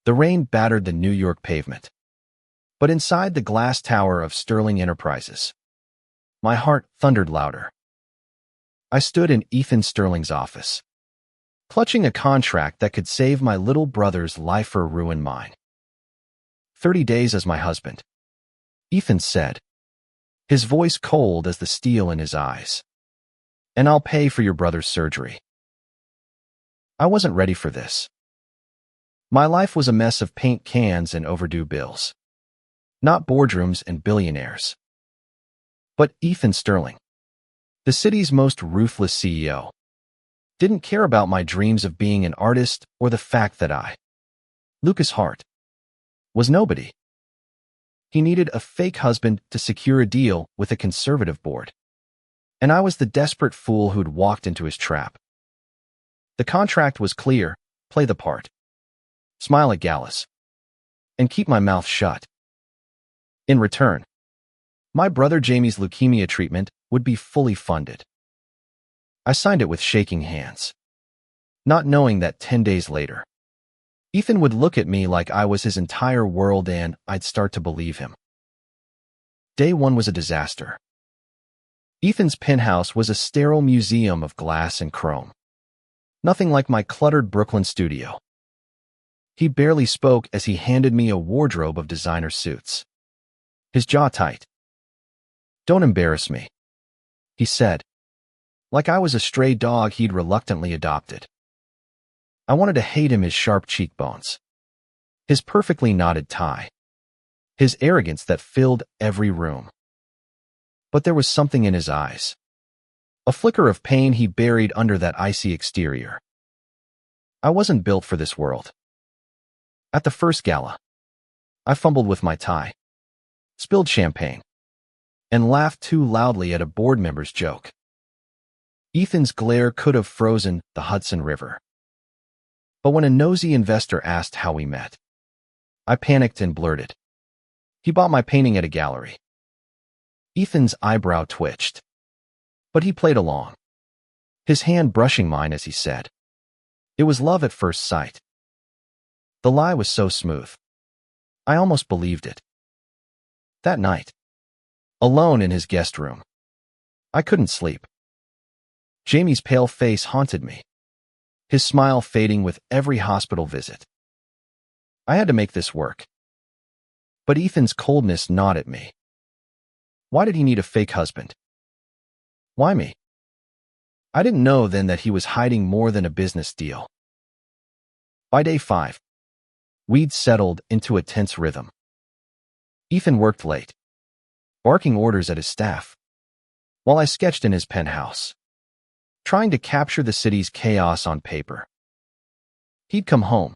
The rain battered the New York pavement. But inside the glass tower of Sterling Enterprises, my heart thundered louder. I stood in Ethan Sterling's office, clutching a contract that could save my little brother's life or ruin mine. 30 days as my husband, Ethan said, his voice cold as the steel in his eyes. And I'll pay for your brother's surgery. I wasn't ready for this. My life was a mess of paint cans and overdue bills. Not boardrooms and billionaires. But Ethan Sterling, the city's most ruthless CEO, didn't care about my dreams of being an artist or the fact that I, Lucas Hart, was nobody. He needed a fake husband to secure a deal with a conservative board. And I was the desperate fool who'd walked into his trap. The contract was clear: play the part, smile at Gallus, and keep my mouth shut. In return, my brother Jamie's leukemia treatment would be fully funded. I signed it with shaking hands, not knowing that 10 days later, Ethan would look at me like I was his entire world and I'd start to believe him. Day one was a disaster. Ethan's penthouse was a sterile museum of glass and chrome. Nothing like my cluttered Brooklyn studio. He barely spoke as he handed me a wardrobe of designer suits, his jaw tight. "Don't embarrass me," he said, like I was a stray dog he'd reluctantly adopted. I wanted to hate him: his sharp cheekbones, his perfectly knotted tie, his arrogance that filled every room. But there was something in his eyes, a flicker of pain he buried under that icy exterior. I wasn't built for this world. At the first gala, I fumbled with my tie, spilled champagne, and laughed too loudly at a board member's joke. Ethan's glare could have frozen the Hudson River. But when a nosy investor asked how we met, I panicked and blurted, "He bought my painting at a gallery." Ethan's eyebrow twitched, but he played along, his hand brushing mine as he said, "It was love at first sight." The lie was so smooth, I almost believed it. That night, alone in his guest room, I couldn't sleep. Jamie's pale face haunted me, his smile fading with every hospital visit. I had to make this work. But Ethan's coldness gnawed at me. Why did he need a fake husband? Why me? I didn't know then that he was hiding more than a business deal. By day 5, we'd settled into a tense rhythm. Ethan worked late, barking orders at his staff, while I sketched in his penthouse, trying to capture the city's chaos on paper. He'd come home,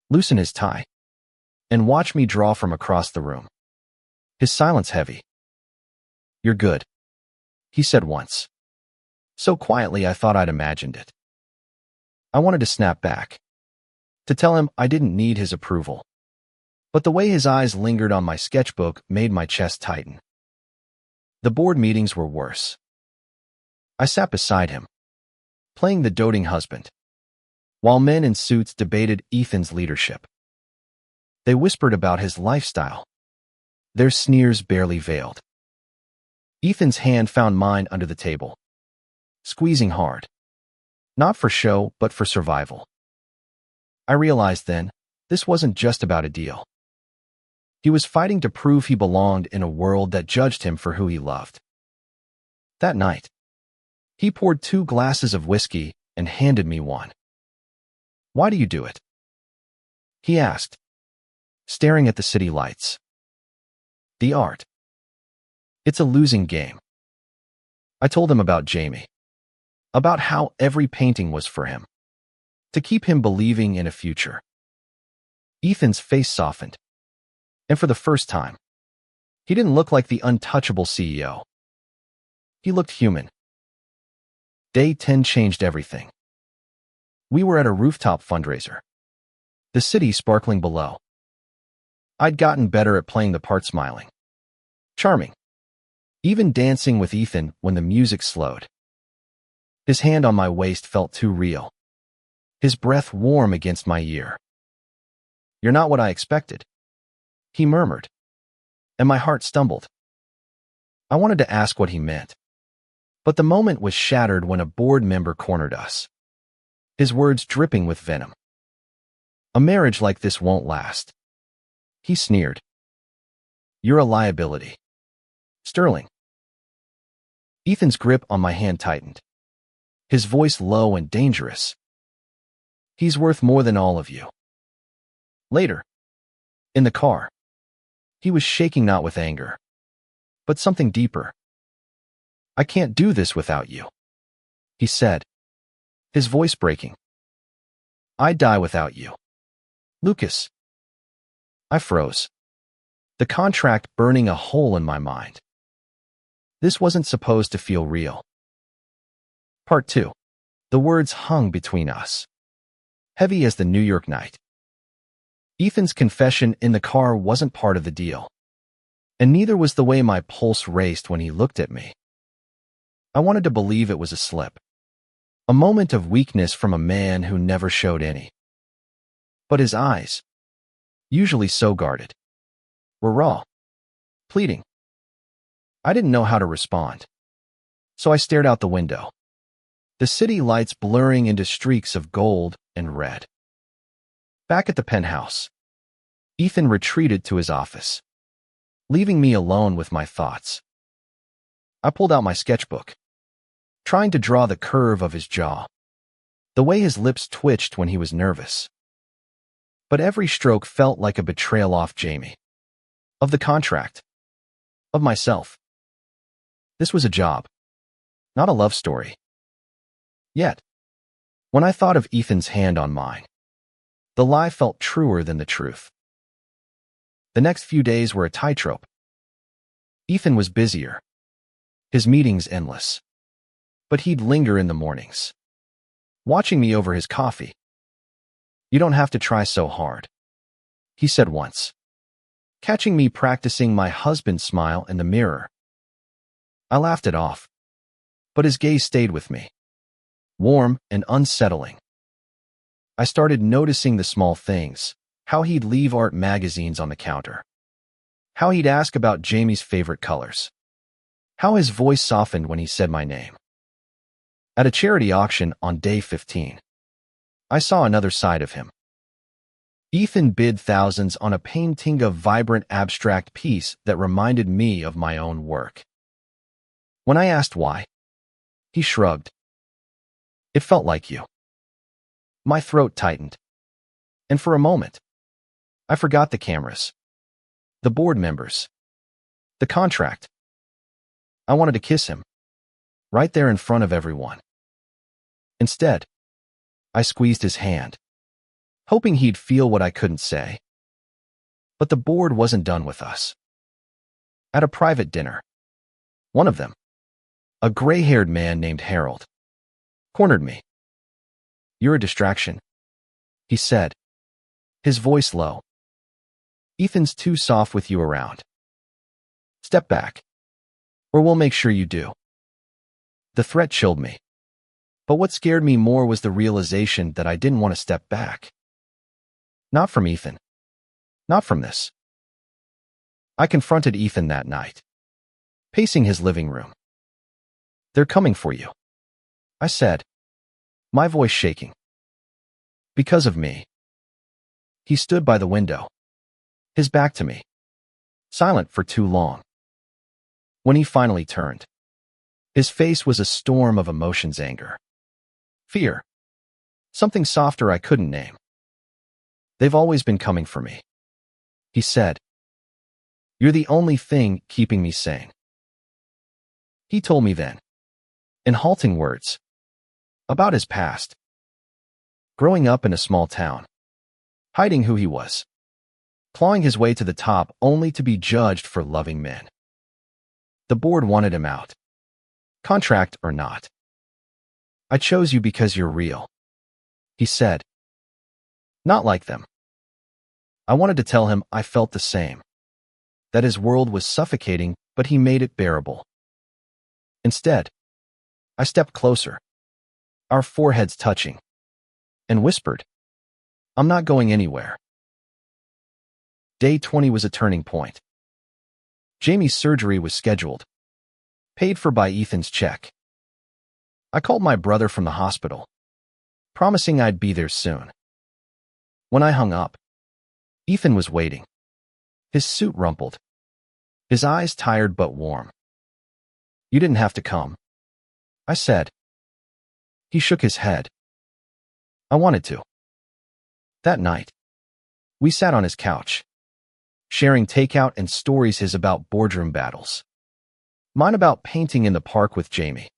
loosen his tie, and watch me draw from across the room, his silence heavy. "You're good," he said once, so quietly I thought I'd imagined it. I wanted to snap back, to tell him I didn't need his approval. But the way his eyes lingered on my sketchbook made my chest tighten. The board meetings were worse. I sat beside him, playing the doting husband, while men in suits debated Ethan's leadership. They whispered about his lifestyle, their sneers barely veiled. Ethan's hand found mine under the table, squeezing hard, not for show, but for survival. I realized then, this wasn't just about a deal. He was fighting to prove he belonged in a world that judged him for who he loved. That night, he poured 2 glasses of whiskey and handed me one. "Why do you do it?" he asked, staring at the city lights. "The art. It's a losing game." I told him about Jamie, about how every painting was for him, to keep him believing in a future. Ethan's face softened, and for the first time, he didn't look like the untouchable CEO. He looked human. Day 10 changed everything. We were at a rooftop fundraiser, the city sparkling below. I'd gotten better at playing the part, smiling, charming, even dancing with Ethan when the music slowed. His hand on my waist felt too real, his breath warm against my ear. You're not what I expected, he murmured, and my heart stumbled. I wanted to ask what he meant, but the moment was shattered when a board member cornered us, his words dripping with venom. A marriage like this won't last, he sneered. You're a liability, Sterling. Ethan's grip on my hand tightened, his voice low and dangerous. He's worth more than all of you. Later, in the car, he was shaking not with anger, but something deeper. I can't do this without you, he said, his voice breaking. I'd die without you. Lucas. I froze, the contract burning a hole in my mind. This wasn't supposed to feel real. Part 2. The words hung between us, heavy as the New York night. Ethan's confession in the car wasn't part of the deal, and neither was the way my pulse raced when he looked at me. I wanted to believe it was a slip, a moment of weakness from a man who never showed any. But his eyes, usually so guarded, were raw, pleading. I didn't know how to respond, so I stared out the window, the city lights blurring into streaks of gold and red. Back at the penthouse, Ethan retreated to his office, leaving me alone with my thoughts. I pulled out my sketchbook, trying to draw the curve of his jaw, the way his lips twitched when he was nervous. But every stroke felt like a betrayal of Jamie, of the contract, of myself. This was a job, not a love story. Yet, when I thought of Ethan's hand on mine, the lie felt truer than the truth. The next few days were a tightrope. Ethan was busier, his meetings endless, but he'd linger in the mornings, watching me over his coffee. You don't have to try so hard, he said once, catching me practicing my husband's smile in the mirror. I laughed it off, but his gaze stayed with me, warm and unsettling. I started noticing the small things, how he'd leave art magazines on the counter, how he'd ask about Jamie's favorite colors, how his voice softened when he said my name. At a charity auction on day 15, I saw another side of him. Ethan bid thousands on a painting of vibrant abstract piece that reminded me of my own work. When I asked why, he shrugged. It felt like you. My throat tightened, and for a moment, I forgot the cameras, the board members, the contract. I wanted to kiss him, right there in front of everyone. Instead, I squeezed his hand, hoping he'd feel what I couldn't say. But the board wasn't done with us. At a private dinner, one of them, a gray-haired man named Harold, cornered me. You're a distraction, he said, his voice low. Ethan's too soft with you around. Step back, or we'll make sure you do. The threat chilled me, but what scared me more was the realization that I didn't want to step back. Not from Ethan. Not from this. I confronted Ethan that night, pacing his living room. They're coming for you, I said, my voice shaking. Because of me. He stood by the window, his back to me, silent for too long. When he finally turned, his face was a storm of emotions, anger, fear, something softer I couldn't name. They've always been coming for me, he said. You're the only thing keeping me sane. He told me then, in halting words, about his past. Growing up in a small town, hiding who he was, clawing his way to the top only to be judged for loving men. The board wanted him out, contract or not. I chose you because you're real, he said. Not like them. I wanted to tell him I felt the same, that his world was suffocating, but he made it bearable. Instead, I stepped closer, our foreheads touching, and whispered, I'm not going anywhere. Day 20 was a turning point. Jamie's surgery was scheduled, paid for by Ethan's check. I called my brother from the hospital, promising I'd be there soon. When I hung up, Ethan was waiting, his suit rumpled, his eyes tired but warm. "You didn't have to come," I said. He shook his head. "I wanted to." That night, we sat on his couch, sharing takeout and stories, his about boardroom battles, mine about painting in the park with Jamie.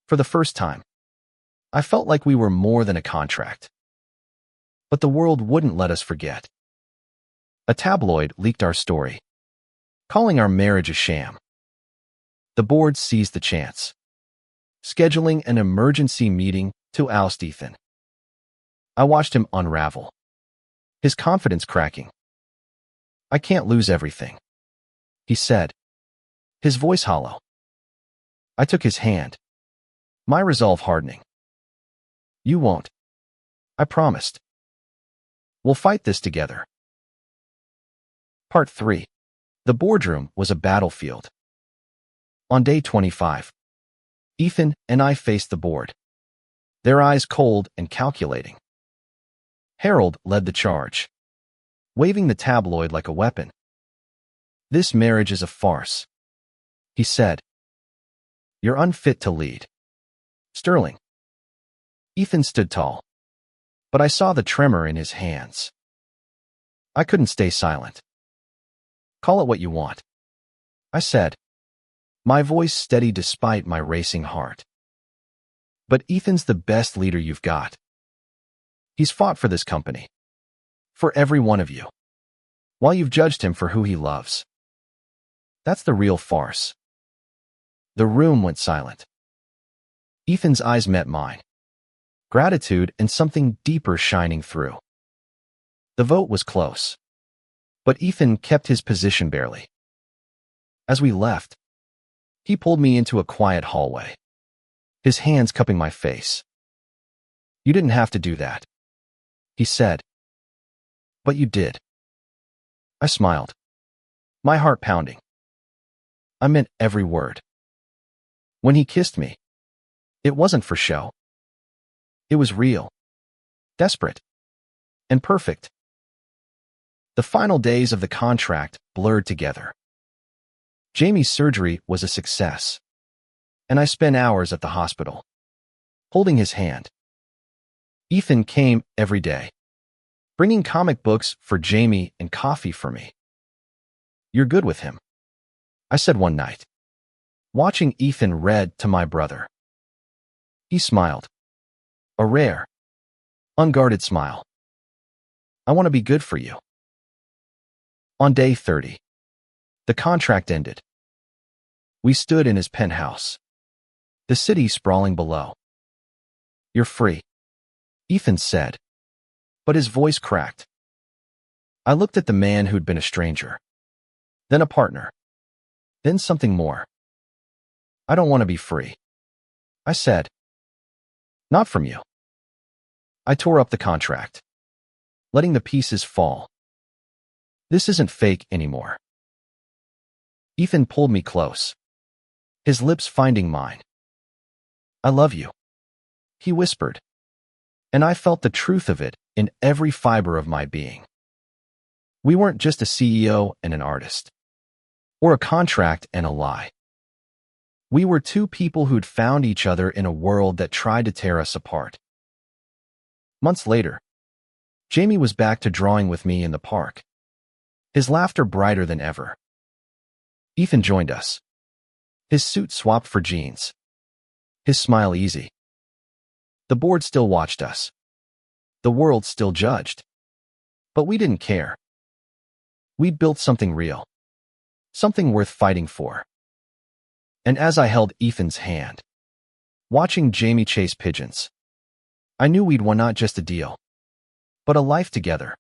For the first time, I felt like we were more than a contract. But the world wouldn't let us forget. A tabloid leaked our story, calling our marriage a sham. The board seized the chance, scheduling an emergency meeting to oust Ethan. I watched him unravel, his confidence cracking. "I can't lose everything," he said, his voice hollow. I took his hand, my resolve hardening. "You won't," I promised. "We'll fight this together." Part 3. The boardroom was a battlefield. On day 25, Ethan and I faced the board, their eyes cold and calculating. Harold led the charge, waving the tabloid like a weapon. "This marriage is a farce," he said. "You're unfit to lead, Sterling." Ethan stood tall, but I saw the tremor in his hands. I couldn't stay silent. "Call it what you want," I said, my voice steady despite my racing heart. "But Ethan's the best leader you've got. He's fought for this company, for every one of you, while you've judged him for who he loves. That's the real farce." The room went silent. Ethan's eyes met mine, gratitude and something deeper shining through. The vote was close, but Ethan kept his position barely. As we left, he pulled me into a quiet hallway, his hands cupping my face. "You didn't have to do that," he said. "But you did." I smiled, my heart pounding. I meant every word. When he kissed me, it wasn't for show. It was real, desperate, and perfect. The final days of the contract blurred together. Jamie's surgery was a success, and I spent hours at the hospital, holding his hand. Ethan came every day, bringing comic books for Jamie and coffee for me. "You're good with him," I said one night, watching Ethan read to my brother. He smiled, a rare, unguarded smile. "I want to be good for you." On day 30, the contract ended. We stood in his penthouse, the city sprawling below. "You're free," Ethan said, but his voice cracked. I looked at the man who'd been a stranger, then a partner, then something more. "I don't want to be free," I said. "Not from you." I tore up the contract, letting the pieces fall. "This isn't fake anymore." Ethan pulled me close, his lips finding mine. "I love you," he whispered, and I felt the truth of it in every fiber of my being. We weren't just a CEO and an artist, or a contract and a lie. We were two people who'd found each other in a world that tried to tear us apart. Months later, Jamie was back to drawing with me in the park, his laughter brighter than ever. Ethan joined us, his suit swapped for jeans, his smile easy. The board still watched us. The world still judged. But we didn't care. We'd built something real, something worth fighting for. And as I held Ethan's hand, watching Jamie chase pigeons, I knew we'd won not just a deal, but a life together.